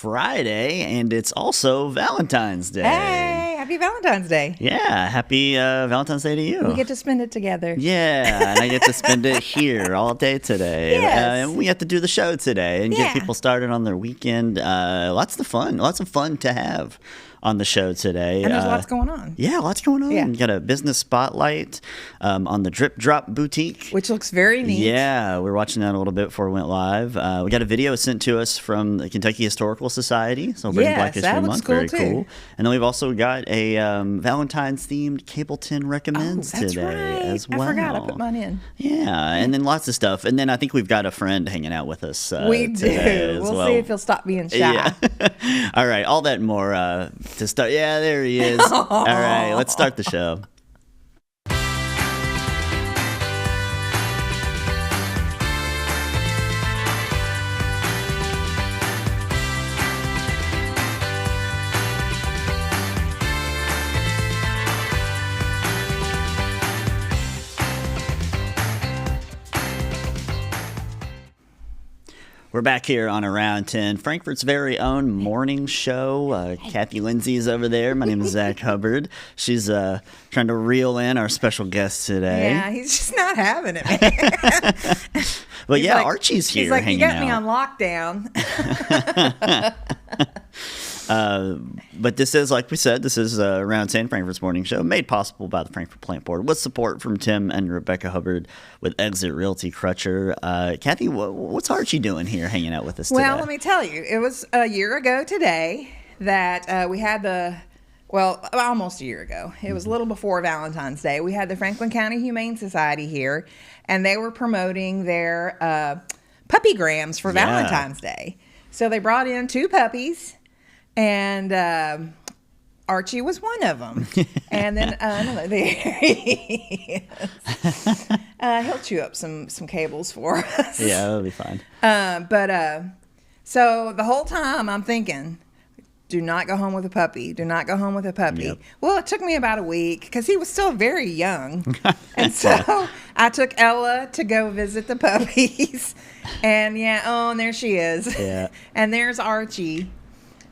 Friday, and it's also Valentine's Day. Hey, happy Valentine's Day. Yeah, happy Valentine's Day to you. We get to spend it together. Yeah, and I get to spend it here all day today. Yes. And we get to do the show today and get people started on their weekend. Lots of fun to have on the show today. And there's lots going on. Yeah, lots going on. Yeah. We got a business spotlight on the Drip Drop Boutique. Which looks very neat. Yeah, we were watching that a little bit before we went live. We got a video sent to us from the Kentucky Historical Society, celebrating Black History Month. Cool very too. cool. And then we've also got a Valentine's-themed Cable 10 Recommends that's today right. as well. I forgot I put mine in. Yeah, and then lots of stuff. And then I think we've got a friend hanging out with us We do. today as We'll see if he'll stop being shy. Yeah. All right, all that and more to start. Yeah, there he is. All right, let's start the show. We're back here on Around 10, Frankfort's very own morning show. Cathy Lindsay's over there. My name is Zack Hubbard. She's trying to reel in our special guest today. Yeah, he's just not having it, man. But He's yeah, like- Archie's here He's like, hanging you got out. me on lockdown. But this is, like we said, this is Around 10, Frankfort's morning show, made possible by the Frankfort Plant Board with support from Tim and Rebecca Hubbard with Exit Realty Crutcher. Cathy, what's Archie doing here hanging out with us today? Well, let me tell you, it was a year ago today that we had almost a year ago. It was a little before Valentine's Day. We had the Franklin County Humane Society here, and they were promoting their puppy grams for Valentine's Day. So they brought in 2 puppies, and Archie was one of them. And then there he is. He'll chew up some cables for us. Yeah, that'll be fine. So the whole time I'm thinking, do not go home with a puppy. Do not go home with a puppy. Yep. Well, it took me about a week because he was still very young. And so I took Ella to go visit the puppies. And and there she is. Yeah. And there's Archie.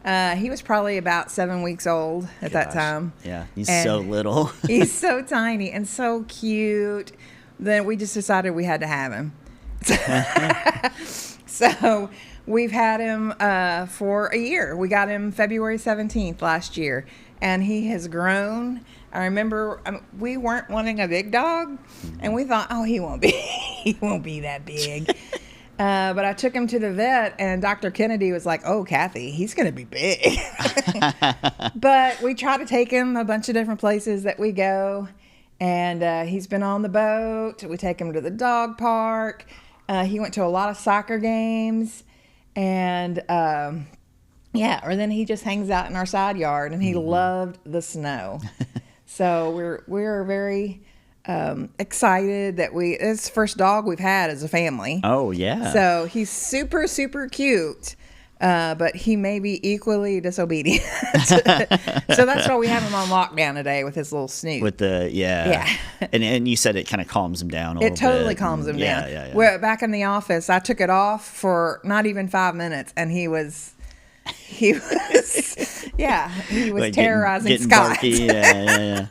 He was probably about 7 weeks old at that time. Yeah, he's And so little. He's so tiny and so cute. Then we just decided we had to have him. So we've had him for a year. We got him February 17th last year, and he has grown. I remember we weren't wanting a big dog, and we thought, he won't be that big. But I took him to the vet, and Dr. Kennedy was like, "Oh, Cathy, he's going to be big." But we try to take him a bunch of different places that we go, and he's been on the boat. We take him to the dog park. He went to a lot of soccer games, and or then he just hangs out in our side yard, and he loved the snow. So we're very excited that it's the first dog we've had as a family. Oh, yeah. So he's super, super cute, but he may be equally disobedient. So that's why we have him on lockdown today with his little snoot. With the, and you said it kind of calms him down a little bit. It totally calms him down. Yeah. Well, back in the office, I took it off for not even 5 minutes, and he was Like terrorizing getting Scott. barky. Yeah.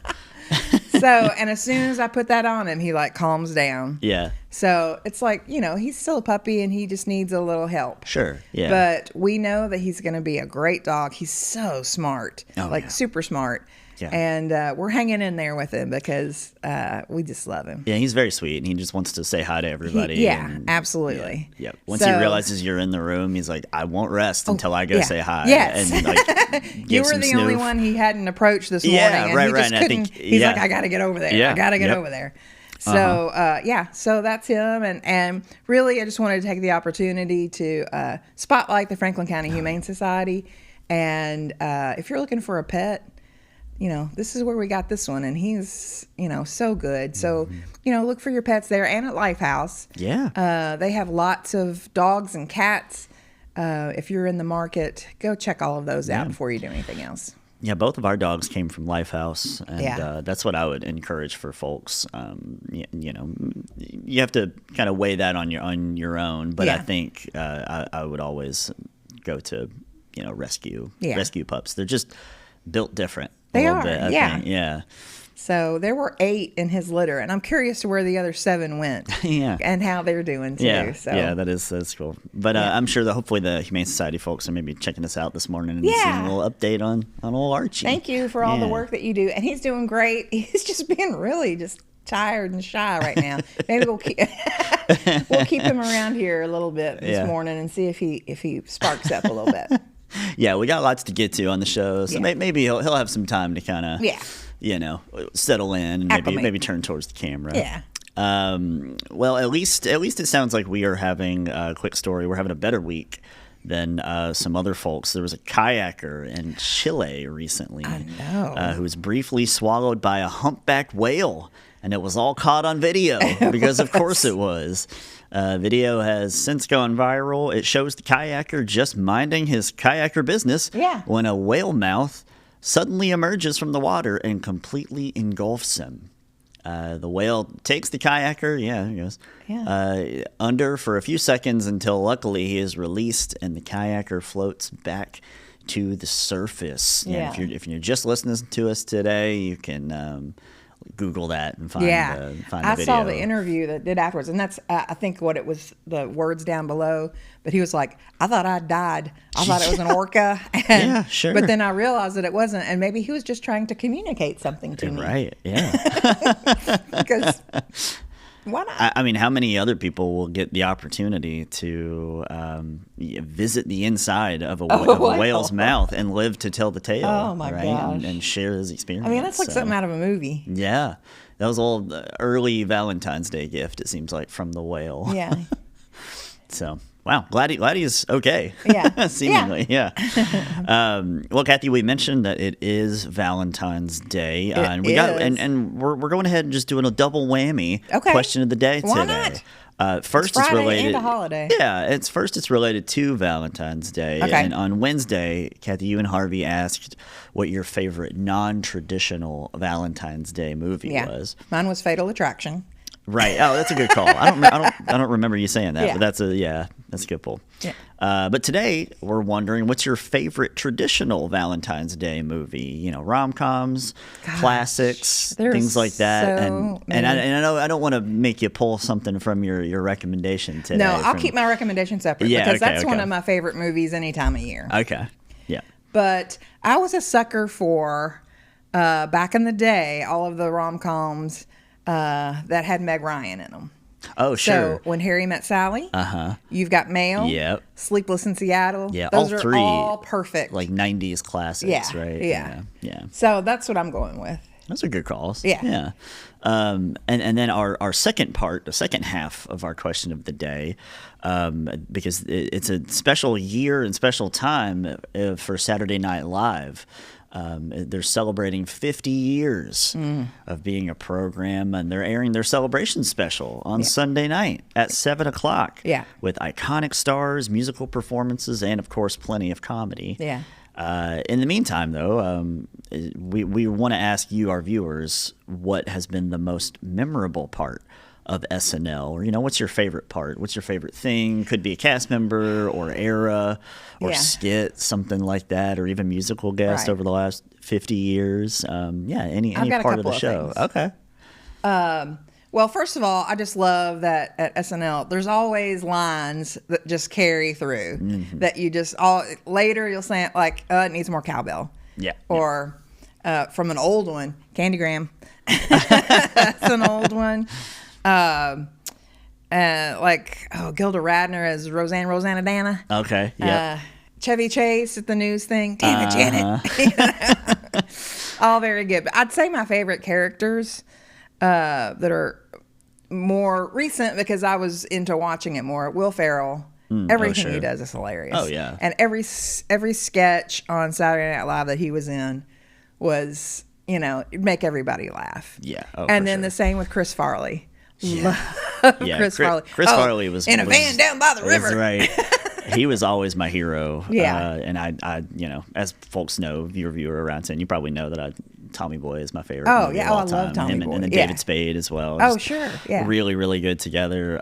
So, and as soon as I put that on him, he like calms down. Yeah. So it's like, he's still a puppy and he just needs a little help. Sure. Yeah. But we know that he's going to be a great dog. He's so smart, super smart. Yeah. And we're hanging in there with him because we just love him. Yeah, he's very sweet, and he just wants to say hi to everybody. Absolutely. Yeah. Once he realizes you're in the room, he's like, I won't rest until I go say hi. Yes. And You were the only one he hadn't approached this morning. Yeah, and right, he just right. And I couldn't. think- He's yeah. like, I got to get over there. Yeah, I got to get yep. over there. So, so that's him. And really, I just wanted to take the opportunity to spotlight the Franklin County Humane Society. And if you're looking for a pet, this is where we got this one, and he's, so good. So, look for your pets there and at Lifehouse. Yeah. They have lots of dogs and cats. If you're in the market, go check all of those out before you do anything else. Yeah, both of our dogs came from Lifehouse, and Yeah. That's what I would encourage for folks. You have to kind of weigh that on your own, but I Yeah. think I would always go to rescue Yeah. rescue pups. They're just built different. They a little are, bit, I yeah. think. Yeah. So there were 8 in his litter, and I'm curious to where the other 7 went. Yeah. And how they're doing too. Yeah, So yeah, that's cool. But Yeah. I'm sure that hopefully the Humane Society folks are maybe checking us out this morning and Yeah. seeing a little update on old Archie. thank you for all the Yeah. work that you do, and he's doing great. He's just being really just tired and shy right now. Maybe we'll keep him around here a little bit this Yeah. morning and see if he sparks up a little bit. Yeah, we got lots to get to on the show, so Yeah. maybe he'll have some time to kind of Yeah. settle in and Acclimate. maybe turn towards the camera. Yeah. Well, at least it sounds like we are having a quick story. We're having a better week than some other folks. There was a kayaker in Chile recently who was briefly swallowed by a humpbacked whale, and it was all caught on video because, of course, it was. Video has since gone viral. It shows the kayaker just minding his kayaker business when a whale mouth suddenly emerges from the water and completely engulfs him. The whale takes the kayaker, there he goes, under for a few seconds until luckily he is released and the kayaker floats back to the surface. Yeah. If you're just listening to us today, you can Google that and find the I video. saw the interview that did afterwards, and that's I think what it was, the words down below. But he was like, "I thought I died. I thought it was an orca." And, Yeah, sure. But then I realized that it wasn't, and maybe he was just trying to communicate something to me. Right? Yeah. Because why not? I mean, how many other people will get the opportunity to visit the inside of a whale's mouth and live to tell the tale? Oh, my right? gosh. And share his experience. I mean, that's like So, something out of a movie. Yeah, that was all early Valentine's Day gift. It seems like from the whale. Yeah. So. Wow, glad he's okay. Yeah. Seemingly, yeah. Well, Cathy, we mentioned that it is Valentine's Day, and we got is. and we're going ahead and just doing a double whammy Okay. question of the day Why today. not? First, Friday it's related. and a holiday. Yeah, it's related to Valentine's Day. Okay. And on Wednesday, Cathy, you and Harvey asked what your favorite non-traditional Valentine's Day movie was. Mine was Fatal Attraction. Right. Oh, that's a good call. I don't remember you saying that, Yeah. but that's a good pull. Yeah. But today we're wondering, what's your favorite traditional Valentine's Day movie? Rom-coms, classics, there's things like that. so And I many. know I don't want to make you pull something from your recommendation today. No, I'll keep my recommendation separate Yeah, because okay, that's one okay. of my favorite movies any time of year. Okay. Yeah. But I was a sucker for, back in the day, all of the rom-coms that had Meg Ryan in them. Oh, sure. So When Harry Met Sally, You've Got Mail, Yep. Sleepless in Seattle. Yeah, those all are three, all perfect. Like 90s classics, Yeah, right? yeah. Yeah. So that's what I'm going with. Those are good calls. Yeah. Yeah. And then our second part, the second half of our question of the day, because it's a special year and special time for Saturday Night Live. They're celebrating 50 years of being a program, and they're airing their celebration special on Sunday night at 7 o'clock. Yeah. With iconic stars, musical performances, and of course, plenty of comedy. Yeah. In the meantime, though, we want to ask you, our viewers, what has been the most memorable part of SNL? Or, what's your favorite part? What's your favorite thing? Could be a cast member or era or skit, something like that, or even musical guest Right. over the last 50 years. Any got a part of the couple of show. things. Okay. Well, first of all, I just love that at SNL, there's always lines that just carry through that you just later you'll say like, it needs more cowbell. Yeah. Or from an old one, Candygram. That's an old one. Gilda Radner as Rosanna Dana. Okay. Yeah. Chevy Chase at the news thing. Damn it, Janet. All very good. But I'd say my favorite characters that are more recent because I was into watching it more. Will Ferrell. Everything sure. he does is hilarious. Oh, yeah. And every sketch on Saturday Night Live that he was in was, it'd make everybody laugh. Yeah. Oh, and for then sure. the same with Chris Farley. Yeah. Chris Farley. Chris Farley was in a van down by the river. That's right. He was always my hero. Yeah. And I, as folks know, your viewer around 10, you probably know that Tommy Boy is my favorite. Oh, movie yeah. of all I love time. Tommy Him Boy. And then Yeah. David Spade as well. Oh, Just sure. Yeah. Really, really good together.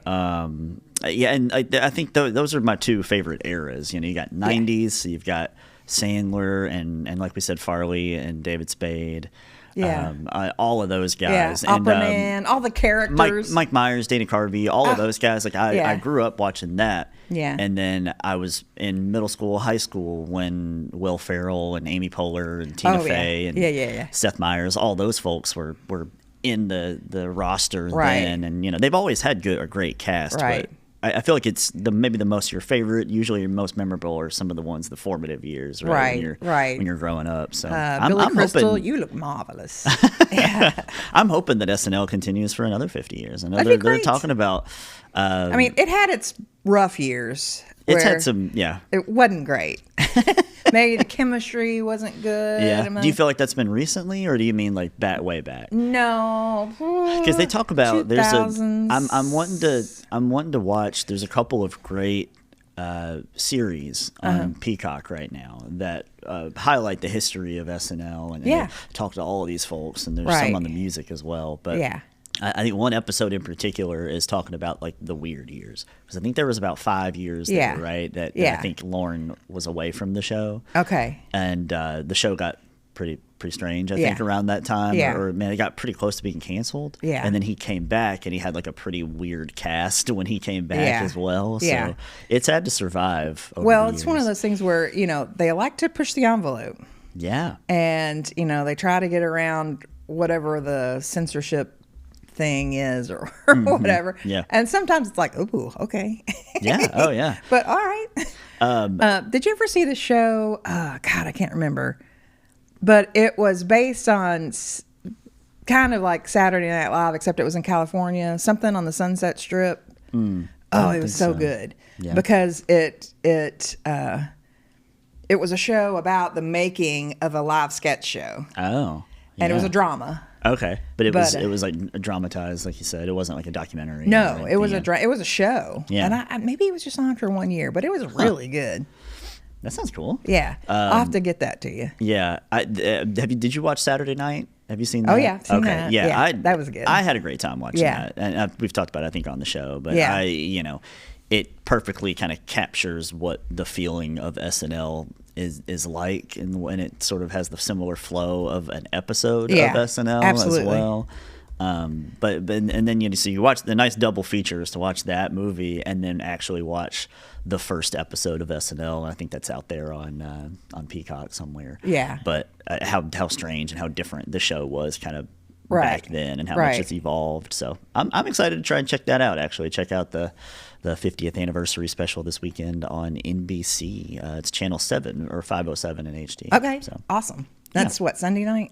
Yeah, and I think those are my two favorite eras. You know, you got 90s, so you've got Sandler and like we said, Farley and David Spade. Yeah. All of those Yeah, guys. And Opperman, all the characters. Mike Myers, Dana Carvey, all of those guys. Like yeah. I grew up watching that. Yeah. And then I was in middle school, high school when Will Ferrell and Amy Poehler and Tina Fey and Seth Meyers, all those folks were in the roster then. And, you know, they've always had a great cast. Right. But I feel like it's maybe the most your favorite, usually your most memorable are some of the ones, the formative years, right? When you're growing up. So Billy Crystal, hoping, you look marvelous. I'm hoping that SNL continues for another 50 years. I know they're talking about. I mean, it had its rough years. It's had some, It wasn't great. Maybe the chemistry wasn't good. Yeah. Do you feel like that's been recently, or do you mean like way back? No, because they talk about 2000s. I'm wanting to watch. There's a couple of great series on Peacock right now that highlight the history of SNL and they talk to all of these folks, and there's some on the music as well. But I think one episode in particular is talking about like the weird years, because I think there was about 5 years there, right? That I think Lauren was away from the show. Okay. And the show got pretty strange, I think, around that time. Or man, it got pretty close to being canceled. Yeah. And then he came back, and he had like a pretty weird cast when he came back as well. So it's had to survive. Well, it's one of those things where, you know, they like to push the envelope. Yeah. And, you know, they try to get around whatever the censorship thing is or whatever. Yeah. And sometimes it's like, oh, okay. Yeah. Oh, yeah. But all right. Did you ever see the show? God, I can't remember. But it was based on kind of like Saturday Night Live, except it was in California. Something on the Sunset Strip. Oh, it was so good. Yeah. Because it was a show about the making of a live sketch show. Oh. Yeah. And it was a drama. Okay, but it was like dramatized, like you said. It wasn't like a documentary. No, it was it was a show. Yeah, and I maybe it was just on for 1 year, but it was really good. That sounds cool. Yeah, I'll have to get that to you. Yeah, did you watch Saturday Night? Have you seen that? Oh yeah, I've seen that. Yeah, that was good. I had a great time watching that, and we've talked about it, I think, on the show. But it perfectly kind of captures what the feeling of SNL is like, and when it sort of has the similar flow of an episode of SNL as well. But then so you watch the nice double features to watch that movie and then actually watch the first episode of SNL. And I think that's out there on Peacock somewhere. Yeah. But how strange and how different the show was kind of back then, and how much it's evolved. So I'm excited to try and check that out. Actually, check out the 50th anniversary special this weekend on NBC. It's channel 7 or 507 in HD. Okay, so awesome. That's what, Sunday night?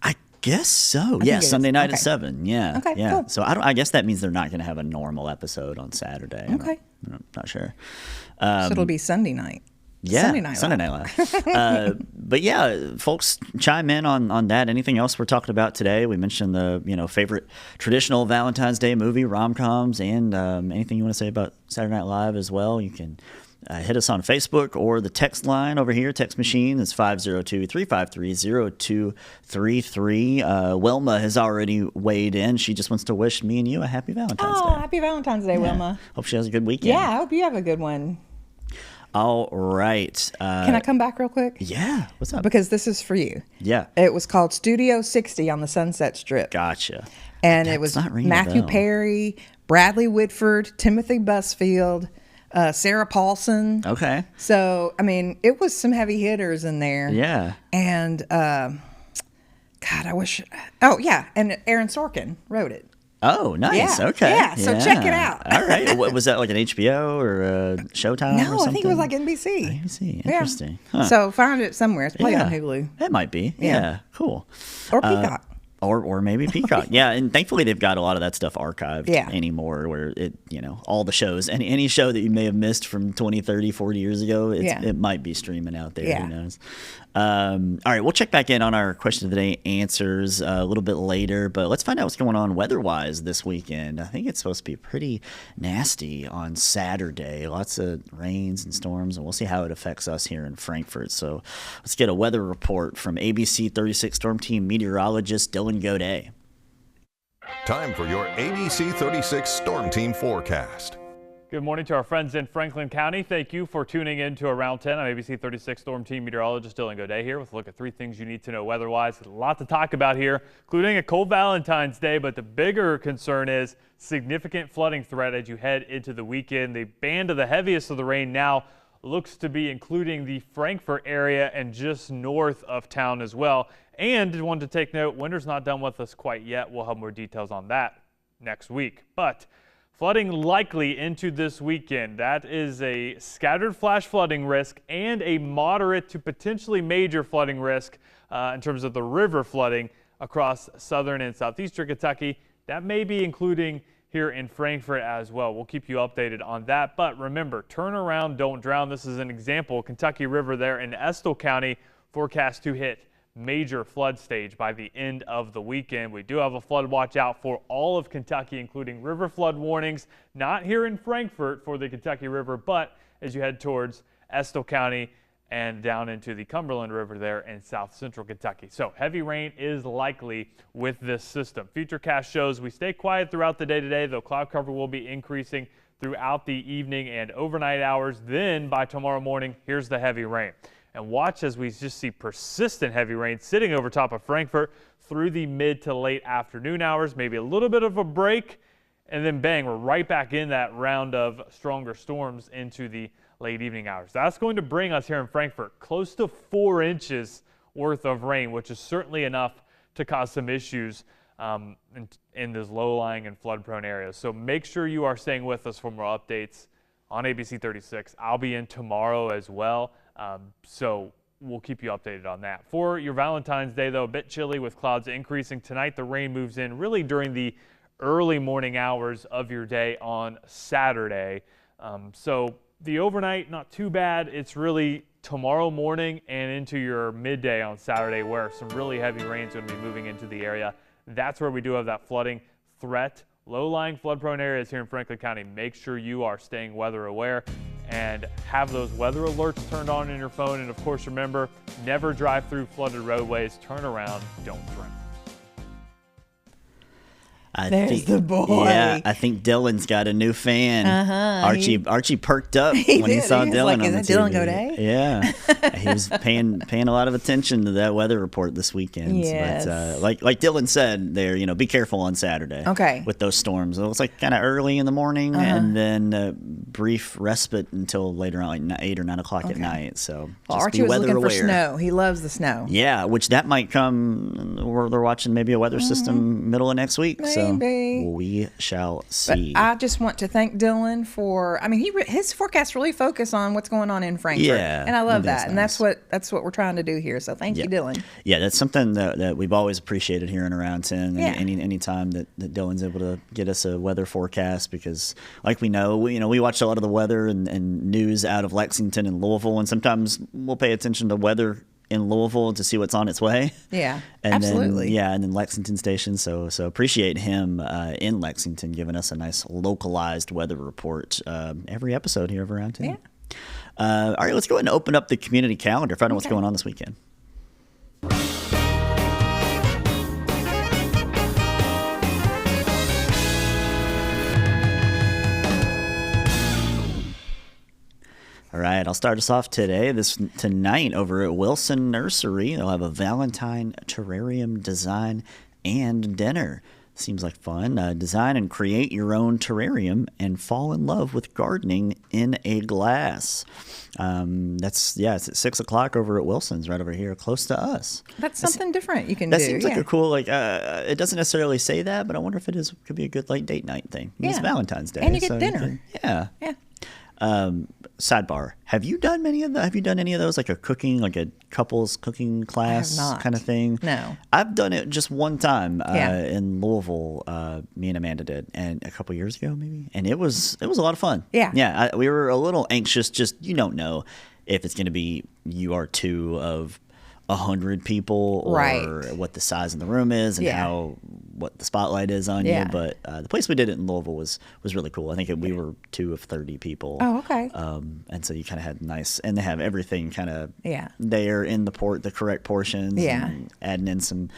I guess so. Yeah, Sunday night at 7. Yeah. Okay, cool. So I guess that means they're not going to have a normal episode on Saturday. Okay. I'm not sure. So it'll be Sunday night. Yeah, Sunday Night Live. But yeah, folks, chime in on that. Anything else we're talking about today? We mentioned the favorite traditional Valentine's Day movie, rom-coms, and anything you want to say about Saturday Night Live as well. You can hit us on Facebook or the text line over here. Text machine is 502-353-0233. Wilma has already weighed in. She just wants to wish me and you a happy Valentine's Day. Oh, happy Valentine's Day, Wilma. Hope she has a good weekend. Yeah, I hope you have a good one. All right. Can I come back real quick? Yeah. What's up? Because this is for you. Yeah. It was called Studio 60 on the Sunset Strip. Gotcha. And it was Matthew Perry, Bradley Whitford, Timothy Busfield, Sarah Paulson. Okay. So, I mean, it was some heavy hitters in there. Yeah. And, God, I wish. Oh, yeah. And Aaron Sorkin wrote it. Oh, nice. Yeah. Okay. Yeah, so check it out. All right. What, was that like an HBO or Showtime or something? No, I think it was like NBC. NBC. Interesting. Yeah. Huh. So find it somewhere. It's probably on Hulu. It might be. Yeah. Cool. Or Peacock. Or maybe Peacock. Yeah, and thankfully they've got a lot of that stuff archived anymore, where it, all the shows, any show that you may have missed from 20, 30, 40 years ago, it might be streaming out there. Who knows? All right, we'll check back in on our question of the day answers a little bit later, but let's find out what's going on weather-wise this weekend. I think it's supposed to be pretty nasty on Saturday. Lots of rains and storms, and we'll see how it affects us here in Frankfurt. So let's get a weather report from ABC 36 Storm Team meteorologist Dylan Godet. Time for your ABC 36 Storm Team forecast. Good morning to our friends in Franklin County. Thank you for tuning in to Around 10. I'm ABC 36 Storm Team Meteorologist Dylan Goday here with a look at 3 things you need to know weather-wise. A lot to talk about here, including a cold Valentine's Day, but the bigger concern is significant flooding threat as you head into the weekend. The band of the heaviest of the rain now looks to be including the Frankfort area and just north of town as well. And wanted to take note, winter's not done with us quite yet. We'll have more details on that next week. But flooding likely into this weekend. That is a scattered flash flooding risk and a moderate to potentially major flooding risk in terms of the river flooding across southern and southeastern Kentucky. That may be including here in Frankfort as well. We'll keep you updated on that. But remember, turn around, don't drown. This is an example. Kentucky River there in Estill County forecast to hit major flood stage by the end of the weekend. We do have a flood watch out for all of Kentucky, including river flood warnings, not here in Frankfort for the Kentucky River, but as you head towards Estill County and down into the Cumberland River there in south central Kentucky. So heavy rain is likely with this system. Futurecast shows we stay quiet throughout the day today, though cloud cover will be increasing throughout the evening and overnight hours. Then by tomorrow morning, here's the heavy rain. And watch as we just see persistent heavy rain sitting over top of Frankfort through the mid to late afternoon hours, maybe a little bit of a break, and then bang, we're right back in that round of stronger storms into the late evening hours. That's going to bring us here in Frankfort close to 4 inches worth of rain, which is certainly enough to cause some issues in those low-lying and flood-prone areas. So make sure you are staying with us for more updates on ABC 36. I'll be in tomorrow as well. So we'll keep you updated on that. For your Valentine's Day, though, a bit chilly with clouds increasing. Tonight, the rain moves in really during the early morning hours of your day on Saturday. So the overnight, not too bad. It's really tomorrow morning and into your midday on Saturday where some really heavy rain is going to be moving into the area. That's where we do have that flooding threat. Low-lying flood-prone areas here in Franklin County. Make sure you are staying weather aware and have those weather alerts turned on in your phone. And of course, remember, never drive through flooded roadways. Turn around, don't drown. There's the boy. Yeah, I think Dylan's got a new fan. Archie perked up when he saw Dylan like, on the is that TV. Dylan Goday? Yeah, he was paying a lot of attention to that weather report this weekend. Yes. But like Dylan said, there, be careful on Saturday. Okay. With those storms, it looks like kind of early in the morning, and then brief respite until later on, like 8 or 9 o'clock at night. So Well, just Archie be was weather looking aware. for snow. He loves the snow. Yeah, which that might come. Or they're watching maybe a weather system middle of next week. Maybe. So we shall see. But I just want to thank Dylan for. I mean, his forecasts really focus on what's going on in Frankfurt. Yeah, and I love that is that, and nice. that's what we're trying to do here. So thank you, Dylan. Yeah, that's something that we've always appreciated here in Around 10. Yeah. Any time that Dylan's able to get us a weather forecast, because like we watch a lot of the weather and news out of Lexington and Louisville, and sometimes we'll pay attention to weather in Louisville to see what's on its way. Yeah, and absolutely. And then Lexington station. So appreciate him in Lexington giving us a nice localized weather report every episode here of Around 10. Yeah. All right, let's go ahead and open up the community calendar. Find out what's going on this weekend. All right, I'll start us off tonight over at Wilson Nursery. They'll have a Valentine terrarium design and dinner. Seems like fun. Design and create your own terrarium and fall in love with gardening in a glass. It's at 6 o'clock over at Wilson's, right over here, close to us. That's something different you can do. That seems like a cool, it doesn't necessarily say that, but I wonder if could be a good like date night thing. It's Valentine's Day. And you get dinner. Yeah. Sidebar: Have you done any of those, like a couples cooking class kind of thing? No, I've done it just one time in Louisville. Me and Amanda did, and a couple years ago maybe, and it was a lot of fun. Yeah. We were a little anxious. Just you don't know if it's going to be you are two of 100 people, or what the size of the room is, and what the spotlight is on you. But the place we did it in Louisville was really cool. I think we were 2 of 30 people. Oh, okay. And so you kind of had nice, and they have everything kind of there in the correct portions. Yeah. And adding in some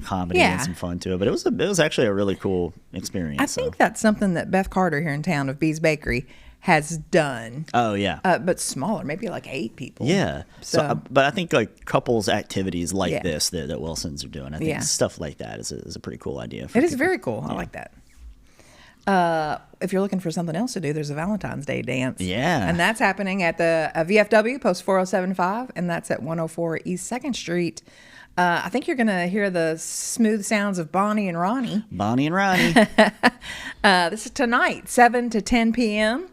comedy and some fun to it. But it was actually a really cool experience. I think that's something that Beth Carter here in town of Bee's Bakery has done. Oh yeah. But smaller, maybe like 8 people. Yeah. But I think like couples activities like this that Wilsons are doing, I think stuff like that is a pretty cool idea. It is very cool. I like that. If you're looking for something else to do, there's a Valentine's Day dance. Yeah. And that's happening at the VFW, Post 4075, and that's at 104 East 2nd Street. I think you're going to hear the smooth sounds of Bonnie and Ronnie. Bonnie and Ronnie. This is tonight, 7 to 10 p.m.,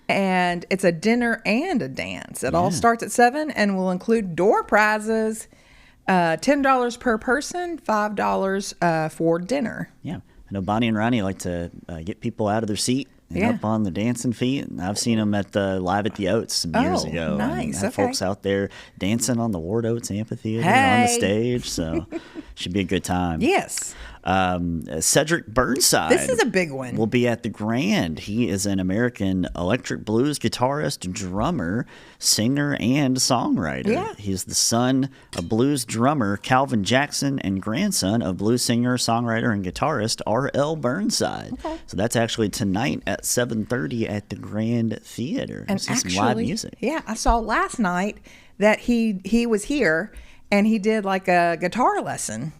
and it's a dinner and a dance. It all starts at 7 and will include door prizes, $10 per person, $5 for dinner. Yeah. I know Bonnie and Ronnie like to get people out of their seat and up on the dancing feet. And I've seen them at Live at the Oats some years ago. Nice. And have folks out there dancing on the Ward Oats Amphitheater on the stage. So should be a good time. Yes. Cedric Burnside. This is a big one. Will be at the Grand. He is an American electric blues guitarist, drummer, singer, and songwriter. Yeah. He's the son of blues drummer Calvin Jackson and grandson of blues singer, songwriter, and guitarist R.L. Burnside. Okay. So that's actually tonight at 7:30 at the Grand Theater. And some live music. Yeah, I saw last night that he was here and he did like a guitar lesson.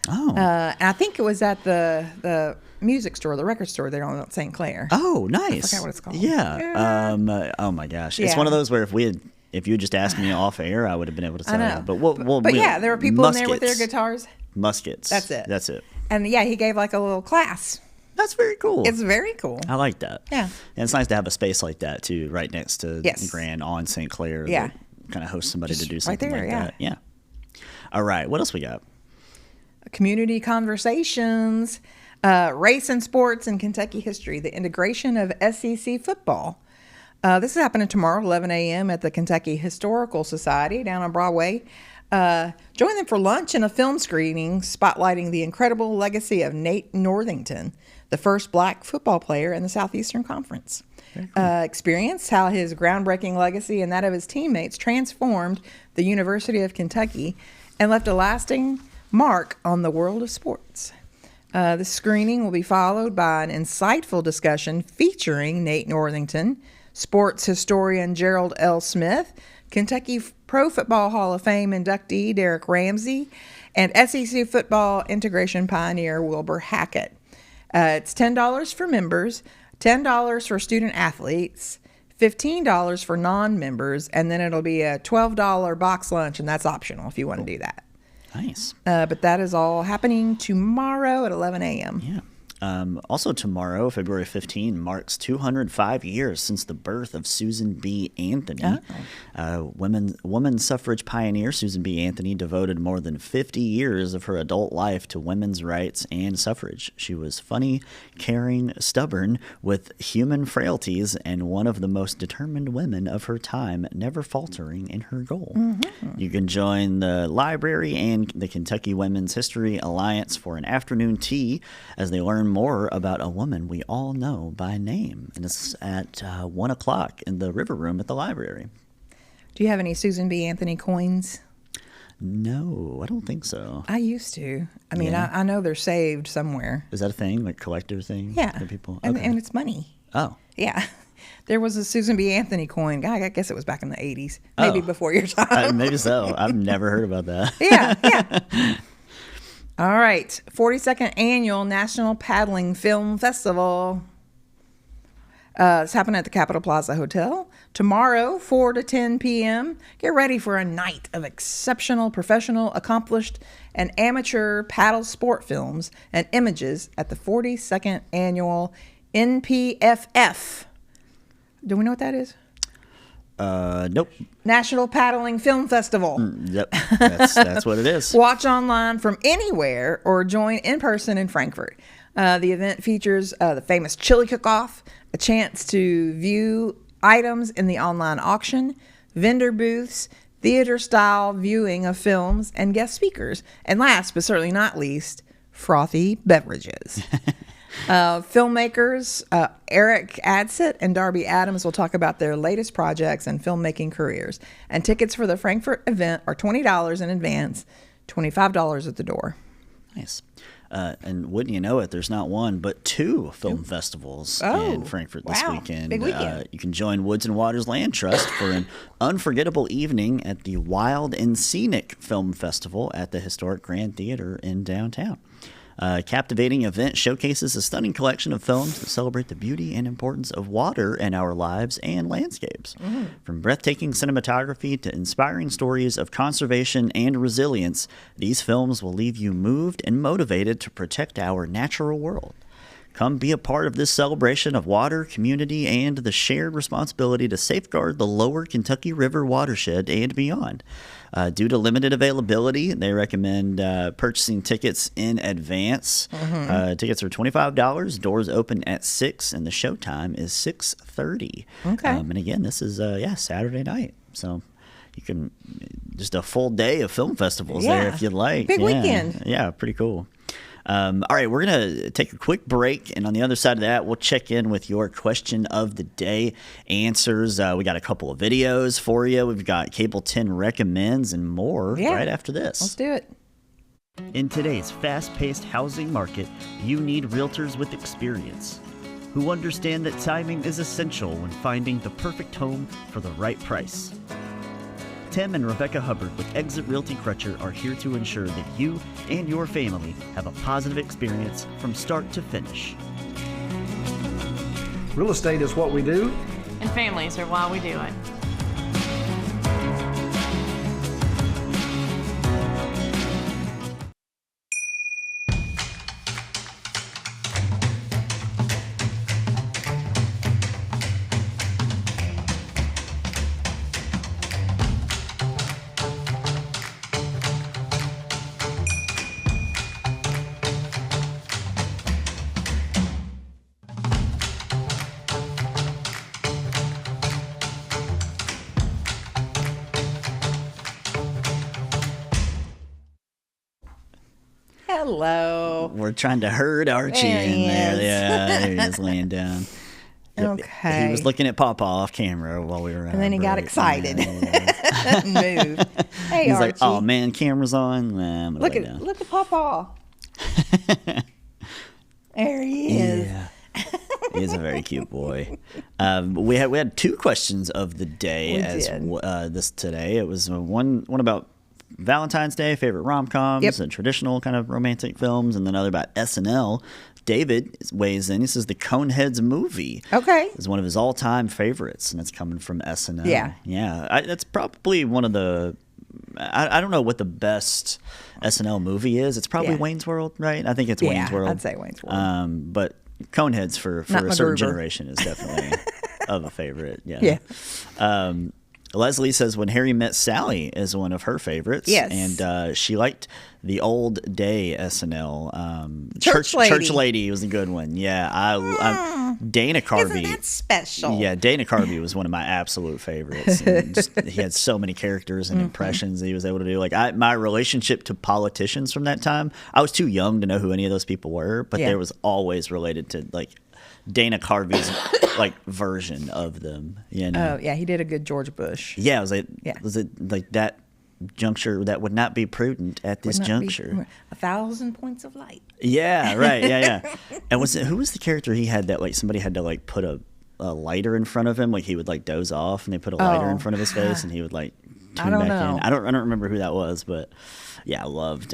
Oh. And I think it was at the music store, the record store there on St. Clair. Oh, nice. I forgot what it's called. Yeah. Oh my gosh. It's one of those where if you had just asked me off air, I would have been able to tell you. But yeah, there were people in there with their guitars. Muskets. That's it. That's it. And yeah, he gave like a little class. That's very cool. It's very cool. I like that. Yeah. And it's nice to have a space like that too, right next to the Grand on St. Clair. Yeah. Kind of host somebody Just to do something right there, like that. Yeah. All right. What else we got? Community conversations, race and sports and Kentucky history, the integration of SEC football. This is happening tomorrow, 11 a.m. at the Kentucky Historical Society down on Broadway. Join them for lunch and a film screening spotlighting the incredible legacy of Nate Northington, the first black football player in the Southeastern Conference. Experience how his groundbreaking legacy and that of his teammates transformed the University of Kentucky and left a lasting mark on the world of sports. The screening will be followed by an insightful discussion featuring Nate Northington, sports historian Gerald L. Smith, Kentucky Pro Football Hall of Fame inductee Derek Ramsey, and SEC football integration pioneer Wilbur Hackett. It's $10 for members, $10 for student athletes, $15 for non-members, and then it'll be a $12 box lunch, and that's optional if you want to do that. Nice. But that is all happening tomorrow at 11 a.m. Yeah. Also tomorrow, February 15, marks 205 years since the birth of Susan B. Anthony. Woman suffrage pioneer Susan B. Anthony devoted more than 50 years of her adult life to women's rights and suffrage. She was funny, caring, stubborn, with human frailties, and one of the most determined women of her time, never faltering in her goal. Mm-hmm. You can join the library and the Kentucky Women's History Alliance for an afternoon tea as they learn more about a woman we all know by name. And it's at 1 o'clock in the River Room at the library. Do you have any Susan B. Anthony coins? No, I don't think so. I used to. I mean, I know they're saved somewhere. Is that a thing, like collector thing? Yeah. For people? And, Okay. and it's money. Oh. Yeah. There was a Susan B. Anthony coin. I guess it was back in the 80s. Maybe before your time. Maybe so. I've never heard about that. Yeah. All right. 42nd Annual National Paddling Film Festival. It's happening at the Capitol Plaza Hotel. Tomorrow, 4 to 10 p.m. Get ready for a night of exceptional, professional, accomplished, and amateur paddle sport films and images at the 42nd Annual NPFF. Do we know what that is? Nope. National Paddling Film Festival. Yep. That's what it is. Watch online from anywhere or join in person in Frankfort. The event features the famous chili cook-off, a chance to view items in the online auction, vendor booths, theater-style viewing of films, and guest speakers. And last but certainly not least, frothy beverages. Filmmakers Eric Adsit and Darby Adams will talk about their latest projects and filmmaking careers. And tickets for the Frankfurt event are $20 in advance, $25 at the door. Nice. And wouldn't you know it, there's not one, but two film festivals in Frankfurt this weekend. Big weekend. You can join Woods and Waters Land Trust for an unforgettable evening at the Wild and Scenic Film Festival at the historic Grand Theater in downtown. A captivating event showcases a stunning collection of films that celebrate the beauty and importance of water in our lives and landscapes. From breathtaking cinematography to inspiring stories of conservation and resilience, these films will leave you moved and motivated to protect our natural world. Come be a part of this celebration of water, community, and the shared responsibility to safeguard the lower Kentucky River watershed and beyond. Due to limited availability, they recommend purchasing tickets in advance. Tickets are $25. Doors open at 6, and the show time is 6:30. Okay. And again, this is Saturday night, so you can just a full day of film festivals there if you'd like. Big weekend. Yeah, pretty cool. All right, we're going to take a quick break, and on the other side of that, we'll check in with your question of the day answers. We got a couple of videos for you. We've got Cable 10 recommends and more right after this. Let's do it. In today's fast-paced housing market, you need realtors with experience who understand that timing is essential when finding the perfect home for the right price. Tim and Rebecca Hubbard with Exit Realty Crutcher are here to ensure that you and your family have a positive experience from start to finish. Real estate is what we do. And families are why we do it. Hello. We're trying to herd Archie There he in there. is. Yeah, there he is laying down. Okay. He was looking at Pawpaw off camera while we were on And then he got break. excited. Yeah. Moved. Hey, He's Archie. like, "Oh man, camera's on. Nah, I'm gonna lay down." Look at Pawpaw. There he is. Yeah. He's a very cute boy. We had two questions of the day this today. It was one about Valentine's Day, favorite rom-coms and traditional kind of romantic films, and another about SNL. David weighs in. He says the Coneheads movie is one of his all-time favorites, and it's coming from SNL. Yeah. That's probably one of the. I don't know what the best SNL movie is. It's probably Wayne's World, right? I think it's Wayne's World. I'd say Wayne's World. But Coneheads for a certain MacGruber. generation is definitely of a favorite. Yeah. Leslie says When Harry Met Sally is one of her favorites. Yes. And she liked the old day SNL. Church Lady. Church Lady was a good one. Yeah. Dana Carvey. Isn't that special? Yeah, Dana Carvey was one of my absolute favorites. And he had so many characters and impressions that he was able to do. Like my relationship to politicians from that time, I was too young to know who any of those people were, but there was always related to like Dana Carvey's like version of them. You know? Oh yeah, he did a good George Bush. Yeah, was it like that juncture that would not be prudent at this juncture? 1,000 points of light. Yeah, right. Yeah. And who was the character he had that like somebody had to like put a lighter in front of him, like he would like doze off and they put a lighter in front of his face and he would like tune back in. I don't remember who that was, but yeah, I loved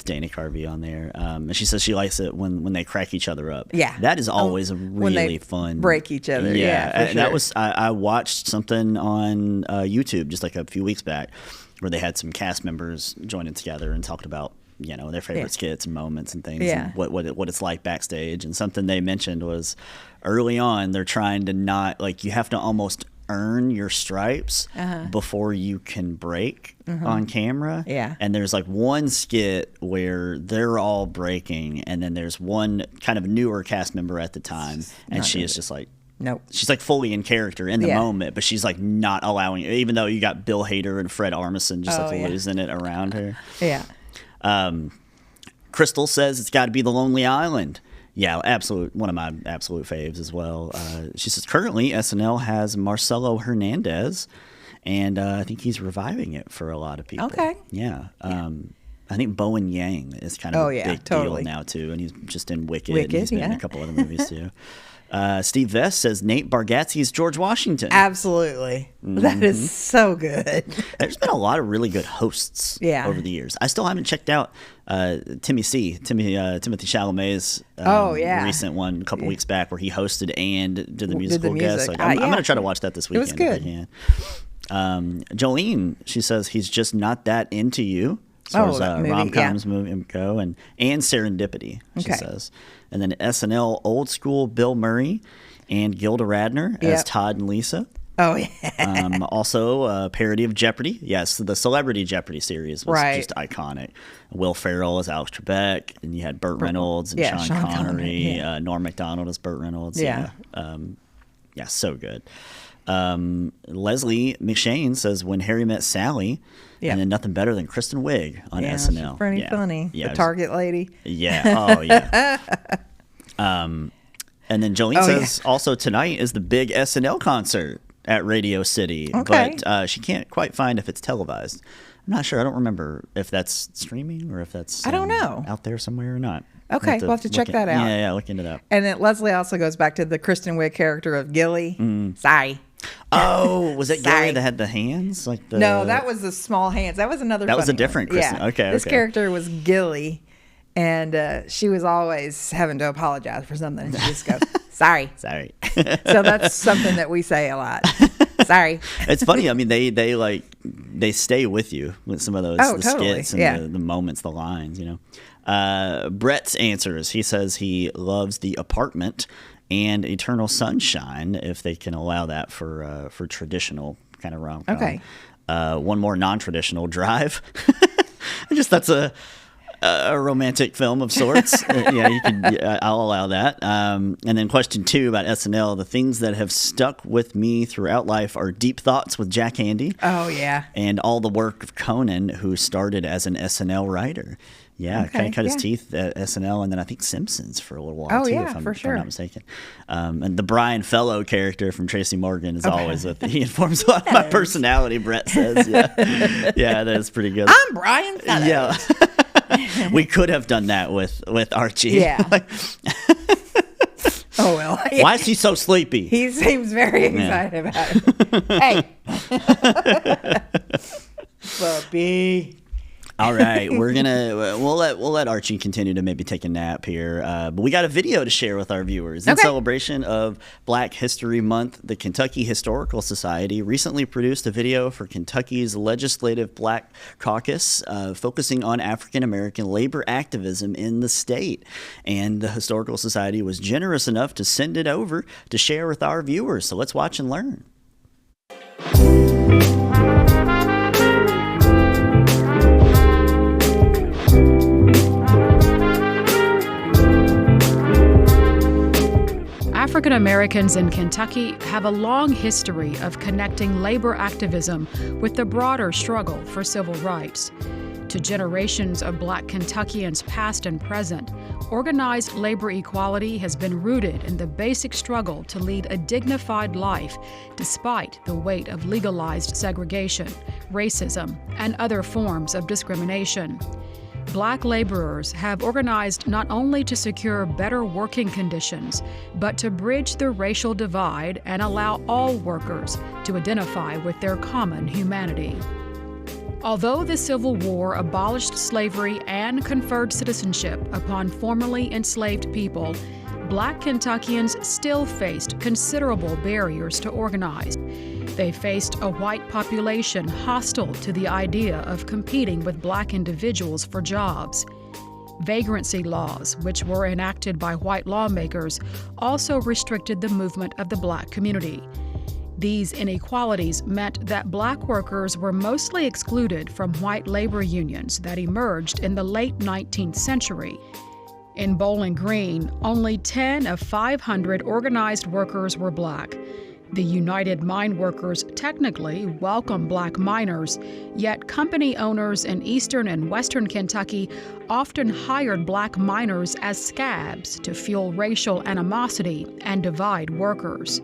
Dana Carvey on there. And she says she likes it when they crack each other up. Yeah. That is always a when they really fun. break each other. Yeah, for sure. That was, I watched something on YouTube just like a few weeks back where they had some cast members joining together and talked about, you know, their favorite skits and moments and things and what it's like backstage. And something they mentioned was early on, they're trying to not, like, you have to almost earn your stripes before you can break on camera. Yeah. And there's like one skit where they're all breaking, and then there's one kind of newer cast member at the time, and she is just like, nope. She's like fully in character in the moment, but she's like not allowing it, even though you got Bill Hader and Fred Armisen just losing it around her. Yeah. Crystal says it's got to be The Lonely Island. Yeah, one of my absolute faves as well. She says currently SNL has Marcelo Hernandez, and I think he's reviving it for a lot of people. Okay. Yeah. I think Bowen Yang is kind of a big totally. deal now too, and he's just in Wicked. Wicked, and he's been in a couple other movies too. Steve Vest says Nate Bargatze's George Washington. Absolutely. That is so good. There's been a lot of really good hosts over the years. I still haven't checked out Timothy Chalamet's recent one a couple weeks back where he hosted and did the musical guest. Like, I'm going to try to watch that this weekend. It was good. If I can. Jolene, she says he's just not that into you. As far as rom-coms go, and Serendipity, she says. And then SNL old school Bill Murray and Gilda Radner as Todd and Lisa. Oh, yeah. Also, a parody of Jeopardy. Yes, the Celebrity Jeopardy series was just iconic. Will Ferrell as Alex Trebek, and you had Burt Reynolds and Sean Connery. Norm Macdonald as Burt Reynolds. Yeah, so good. Leslie McShane says when Harry Met Sally, and then Nothing Better Than Kristen Wiig on SNL. She's pretty funny. Yeah, the Target lady. Yeah. Oh yeah. And then Jolene says also tonight is the big SNL concert at Radio City, but she can't quite find if it's televised. I'm not sure. I don't remember if that's streaming or if that's I don't know out there somewhere or not. Okay, we'll have to check that out. Yeah, look into that. And then Leslie also goes back to the Kristen Wiig character of Gilly. Sorry. Oh, was it Gilly that had the hands? No, that was the small hands. That was another. That was a one. different Kristen. Yeah. Okay. This character was Gilly, and she was always having to apologize for something. And she just goes, "Sorry." Sorry. So that's something that we say a lot. Sorry. It's funny. I mean, they stay with you with some of those skits and the moments, the lines. You know. Brett's answers. He says he loves The Apartment and Eternal Sunshine, if they can allow that for traditional kind of rom-com. Okay. One more non-traditional, Drive. That's a romantic film of sorts. I'll allow that. And then question 2 about SNL. The things that have stuck with me throughout life are Deep Thoughts with Jack Handy. Oh, yeah. And all the work of Conan, who started as an SNL writer. Yeah, kind of cut his teeth at SNL, and then I think Simpsons for a little while, too, if I'm not mistaken. And the Brian Fellow character from Tracy Morgan is always he informs a lot of my personality, Brett says. Yeah, that's pretty good. I'm Brian Fellow. Yeah. We could have done that with Archie. Yeah. Oh, well. Yeah. Why is he so sleepy? He seems very excited about it. Hey. Puppy. All right, we'll let Archie continue to maybe take a nap here, but we got a video to share with our viewers in celebration of Black History Month. The Kentucky Historical Society recently produced a video for Kentucky's Legislative Black Caucus, focusing on African American labor activism in the state, and the Historical Society was generous enough to send it over to share with our viewers. So let's watch and learn. African Americans in Kentucky have a long history of connecting labor activism with the broader struggle for civil rights. To generations of Black Kentuckians past and present, organized labor equality has been rooted in the basic struggle to lead a dignified life despite the weight of legalized segregation, racism, and other forms of discrimination. Black laborers have organized not only to secure better working conditions, but to bridge the racial divide and allow all workers to identify with their common humanity. Although the Civil War abolished slavery and conferred citizenship upon formerly enslaved people, Black Kentuckians still faced considerable barriers to organize. They faced a white population hostile to the idea of competing with Black individuals for jobs. Vagrancy laws, which were enacted by white lawmakers, also restricted the movement of the Black community. These inequalities meant that Black workers were mostly excluded from white labor unions that emerged in the late 19th century. In Bowling Green, only 10 of 500 organized workers were Black. The United Mine Workers technically welcome Black miners, yet company owners in eastern and western Kentucky often hired Black miners as scabs to fuel racial animosity and divide workers.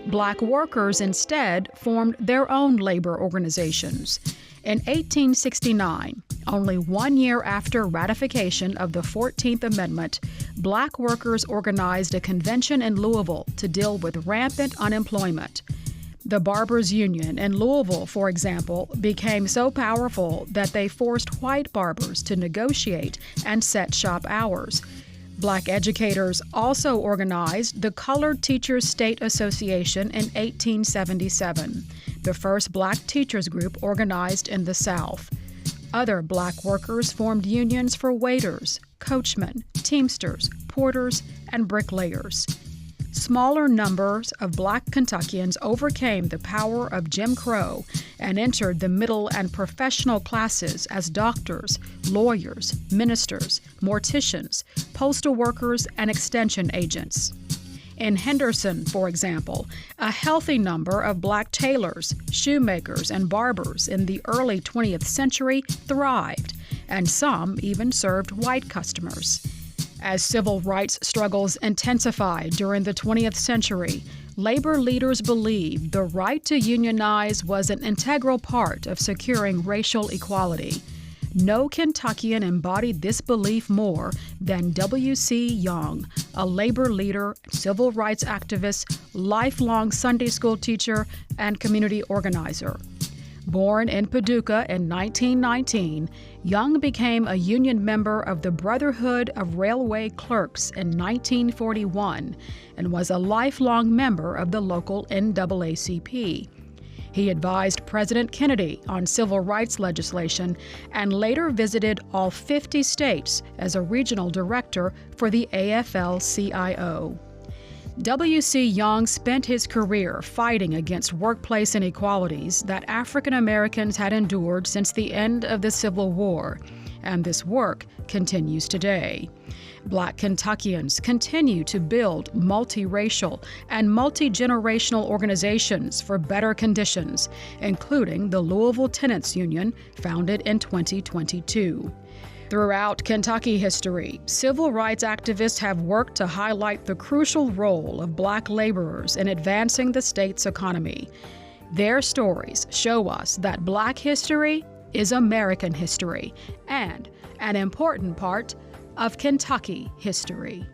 Black workers instead formed their own labor organizations. In 1869, only 1 year after ratification of the 14th Amendment, black workers organized a convention in Louisville to deal with rampant unemployment. The Barbers' Union in Louisville, for example, became so powerful that they forced white barbers to negotiate and set shop hours. Black educators also organized the Colored Teachers State Association in 1877, the first black teachers group organized in the South. Other black workers formed unions for waiters, coachmen, teamsters, porters, and bricklayers. Smaller numbers of black Kentuckians overcame the power of Jim Crow and entered the middle and professional classes as doctors, lawyers, ministers, morticians, postal workers, and extension agents. In Henderson, for example, a healthy number of black tailors, shoemakers, and barbers in the early 20th century thrived, and some even served white customers. As civil rights struggles intensified during the 20th century, labor leaders believed the right to unionize was an integral part of securing racial equality. No Kentuckian embodied this belief more than W.C. Young, a labor leader, civil rights activist, lifelong Sunday school teacher, and community organizer. Born in Paducah in 1919, Young became a union member of the Brotherhood of Railway Clerks in 1941 and was a lifelong member of the local NAACP. He advised President Kennedy on civil rights legislation and later visited all 50 states as a regional director for the AFL-CIO. W.C. Young spent his career fighting against workplace inequalities that African Americans had endured since the end of the Civil War, and this work continues today. Black Kentuckians continue to build multiracial and multi-generational organizations for better conditions, including the Louisville Tenants Union, founded in 2022. Throughout Kentucky history, civil rights activists have worked to highlight the crucial role of black laborers in advancing the state's economy. Their stories show us that black history is American history and an important part of Kentucky history.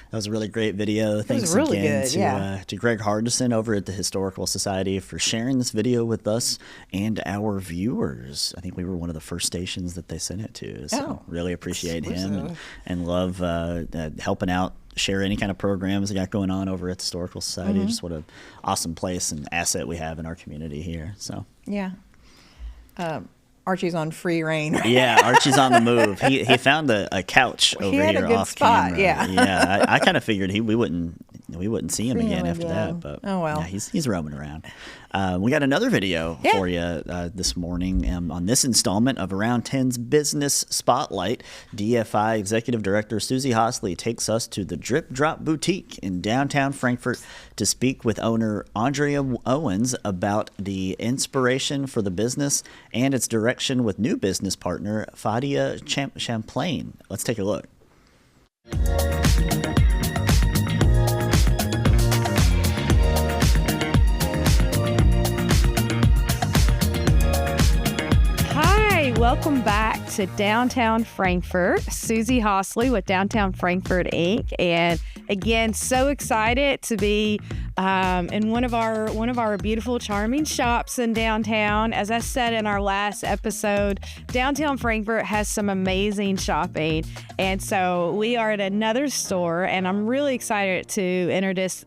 That was a really great video. Thanks really again good, yeah. To Greg Hardison over at the Historical Society for sharing this video with us and our viewers. I think we were one of the first stations that they sent it to. So really appreciate him and love helping out, share any kind of programs they got going on over at the Historical Society. Just what an awesome place and asset we have in our community here. So Yeah. Archie's on free reign. Yeah, Archie's on the move. He found a couch over He had here a good off spot, camera. yeah. I kind of figured we wouldn't see him again after that. But oh well, yeah, he's roaming around. We got another video for you this morning on this installment of Around 10's Business Spotlight. DFI Executive Director Susie Hosley takes us to the Drip Drop Boutique in downtown Frankfort to speak with owner Andrea Owens about the inspiration for the business and its direction with new business partner Fadia Champlain. Let's take a look. Welcome back to Downtown Frankfort. Susie Hosley with Downtown Frankfort, Inc. And again, so excited to be in one of our beautiful, charming shops in downtown. As I said in our last episode, Downtown Frankfort has some amazing shopping. And so we are at another store, and I'm really excited to introduce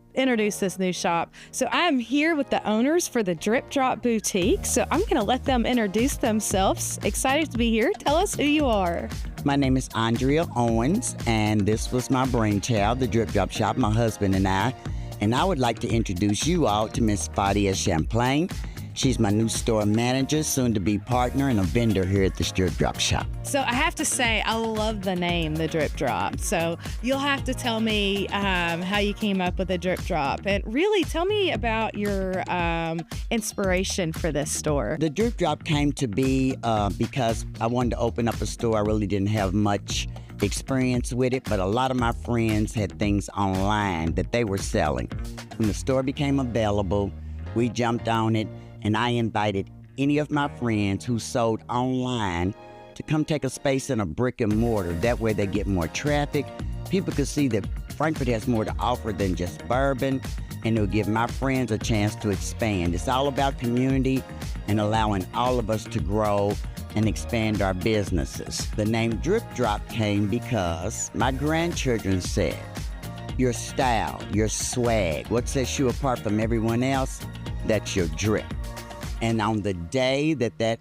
this new shop. So I'm here with the owners for the Drip Drop Boutique. So I'm going to let them introduce themselves. Excited to be here. Tell us who you are. My name is Andrea Owens, and this was my brainchild, the Drip Drop Shop, my husband and I. And I would like to introduce you all to Miss Fadia Champlain. She's my new store manager, soon to be partner, and a vendor here at the Drip Drop Shop. So I have to say, I love the name, the Drip Drop. So you'll have to tell me how you came up with the Drip Drop. And really, tell me about your inspiration for this store. The Drip Drop came to be because I wanted to open up a store. I really didn't have much experience with it, but a lot of my friends had things online that they were selling. When the store became available, we jumped on it, and I invited any of my friends who sold online to come take a space in a brick and mortar. That way they get more traffic. People could see that Frankfort has more to offer than just bourbon, and it'll give my friends a chance to expand. It's all about community and allowing all of us to grow and expand our businesses. The name Drip Drop came because my grandchildren said, your style, your swag, what sets you apart from everyone else, that's your drip. And on the day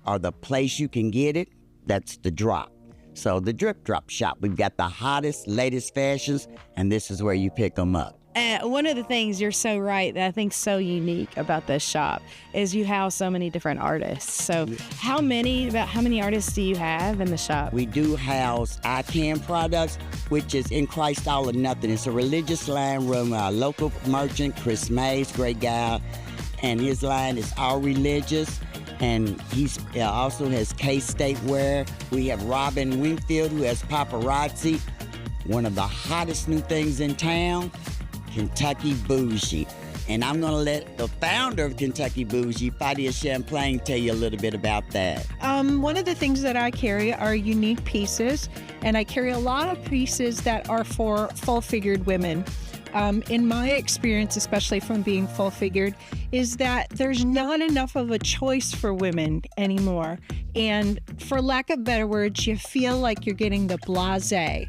or the place you can get it, that's the drop. So the Drip Drop Shop, we've got the hottest, latest fashions, and this is where you pick them up. One of the things, you're so right, that I think so unique about this shop is you house so many different artists. So how many artists do you have in the shop? We do house ICANN products, which is In Christ All or Nothing. It's a religious line run by our local merchant, Chris Mays, great guy, and his line is all religious. And he's also has K-State wear. We have Robin Wingfield, who has paparazzi. One of the hottest new things in town, Kentucky Bougie. And I'm going to let the founder of Kentucky Bougie, Fadia Champlain, tell you a little bit about that. One of the things that I carry are unique pieces, and I carry a lot of pieces that are for full-figured women. In my experience, especially from being full-figured, is that there's not enough of a choice for women anymore. And for lack of better words, you feel like you're getting the blasé.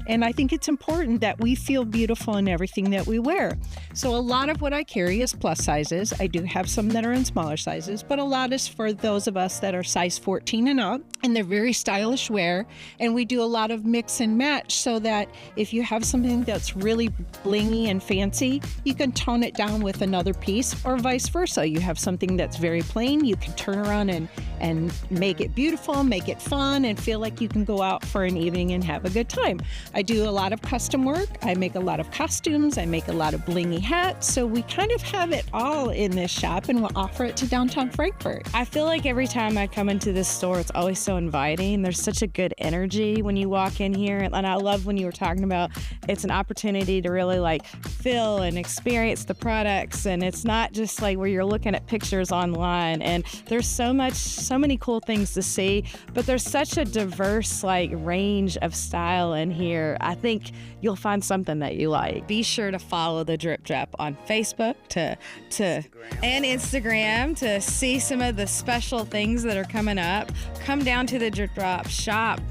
And I think it's important that we feel beautiful in everything that we wear. So a lot of what I carry is plus sizes. I do have some that are in smaller sizes, but a lot is for those of us that are size 14 and up, and they're very stylish wear. And we do a lot of mix and match so that if you have something that's really blingy and fancy, you can tone it down with another piece, or vice versa. You have something that's very plain, you can turn around and make it beautiful, make it fun, and feel like you can go out for an evening and have a good time. I do a lot of custom work. I make a lot of costumes. I make a lot of blingy hats. So we kind of have it all in this shop, and we'll offer it to downtown Frankfort. I feel like every time I come into this store, it's always so inviting. There's such a good energy when you walk in here. And I love when you were talking about it's an opportunity to really like feel and experience the products. And it's not just like where you're looking at pictures online. And there's so many cool things to see, but there's such a diverse like range of style in here. I think you'll find something that you like. Be sure to follow the Drip Drop on Facebook and Instagram to see some of the special things that are coming up. Come down to the Drip Drop shop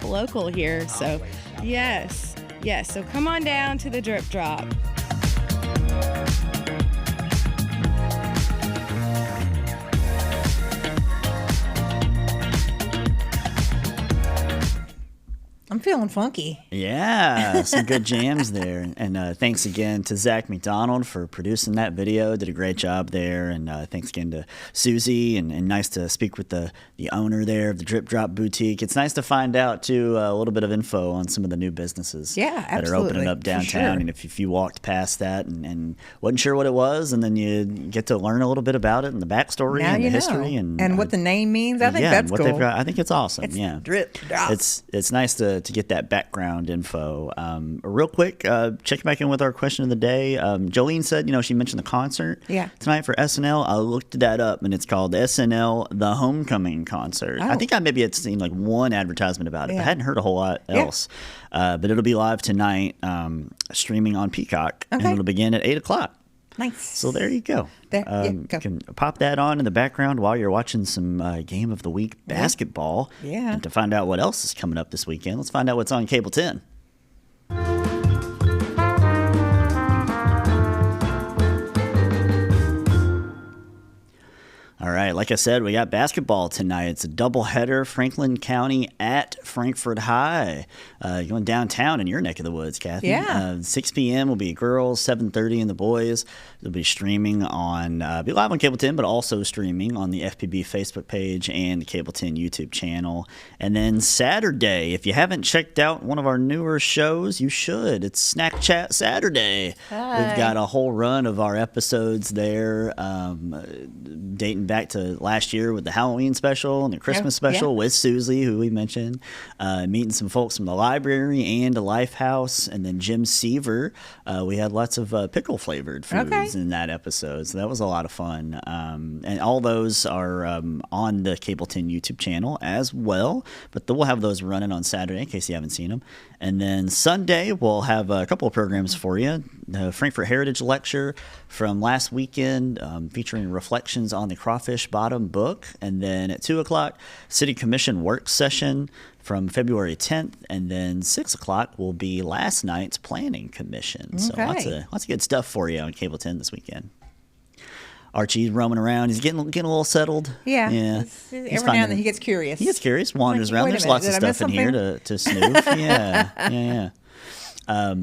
local here. So yes. So come on down to the Drip Drop. I'm feeling funky. Yeah, some good jams there. And thanks again to Zack McDonald for producing that video. Did a great job there. And thanks again to Susie. And nice to speak with the owner there of the Drip Drop Boutique. It's nice to find out, too, a little bit of info on some of the new businesses that are opening up downtown. Sure. And if you walked past that and wasn't sure what it was, and then you get to learn a little bit about it and the backstory and the history. And what the name means. I think that's what cool. They've got, I think it's awesome. It's Drip Drop. It's nice to get that background info. Real quick, check back in with our question of the day. Jolene said, she mentioned the concert tonight for SNL. I looked that up, and it's called SNL The Homecoming Concert. I think I maybe had seen like one advertisement about it. I hadn't heard a whole lot else. But it'll be live tonight, streaming on Peacock, and it'll begin at 8 o'clock. Nice. So there you go. You can pop that on in the background while you're watching some Game of the Week basketball. Yeah. And to find out what else is coming up this weekend, let's find out what's on Cable 10. All right, like I said, we got basketball tonight. It's a doubleheader, Franklin County at Frankfort High. Going downtown in your neck of the woods, Cathy. Yeah. 6 p.m. will be girls, 7:30 in the boys. They'll be streaming on, be live on Cable 10, but also streaming on the FPB Facebook page and the Cable 10 YouTube channel. And then Saturday, if you haven't checked out one of our newer shows, you should. It's Snack Chat Saturday. Hi. We've got a whole run of our episodes there, dating back to last year with the Halloween special and the Christmas special with Susie, who we mentioned, meeting some folks from the library and the Lifehouse, and then Jim Seaver. We had lots of pickle flavored foods in that episode, so that was a lot of fun. And all those are on the Cable 10 YouTube channel as well, but we'll have those running on Saturday in case you haven't seen them. And then Sunday, we'll have a couple of programs for you. The Frankfort Heritage Lecture from last weekend, featuring reflections on the Crawfish Bottom book. And then at 2 o'clock, City Commission work session from February 10th. And then 6 o'clock will be last night's Planning Commission. So lots of good stuff for you on Cable 10 this weekend. Archie's roaming around. He's getting a little settled. Yeah. He's Every now and then he gets curious. He gets curious, wanders Like, around. wait a There's minute, lots of did I miss stuff in here to snoof. Yeah.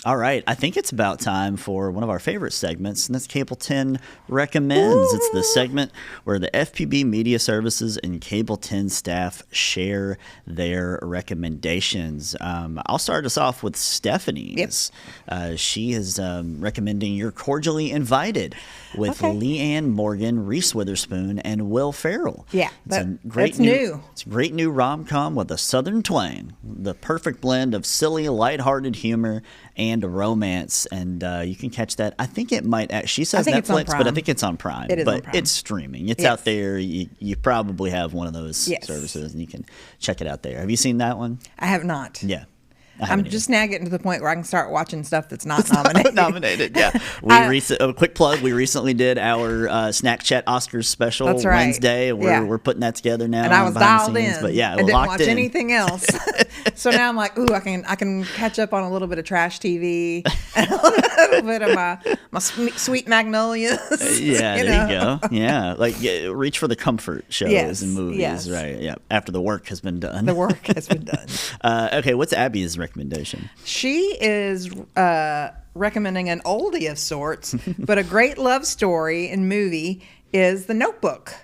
All right, I think it's about time for one of our favorite segments, and that's Cable 10 Recommends. It's the segment where the FPB Media Services and Cable 10 staff share their recommendations. I'll start us off with Stephanie's. She is recommending You're Cordially Invited with Leanne Morgan, Reese Witherspoon, and Will Ferrell. Yeah, that's new. It's a great new rom-com with a southern twang, the perfect blend of silly, lighthearted humor and romance, and you can catch that. I think it might. She says Netflix, but I think it's on Prime. It is but on Prime. It's streaming. It's out there. You probably have one of those services, and you can check it out there. Have you seen that one? I have not. Yeah. I'm just now getting to the point where I can start watching stuff that's not nominated. Yeah. A quick plug. We recently did our Snack Chat Oscars special Wednesday. We're putting that together now. And I was dialed in. But yeah, I didn't watch anything else. So now I'm like, ooh, I can catch up on a little bit of trash TV, and a little bit of my sweet magnolias. Yeah, there you go. Yeah, reach for the comfort shows and movies. Yes. Right. Yeah. After the work has been done. The work has been done. Okay. What's Abby's recommendation? She is recommending an oldie of sorts, but a great love story and movie is The Notebook.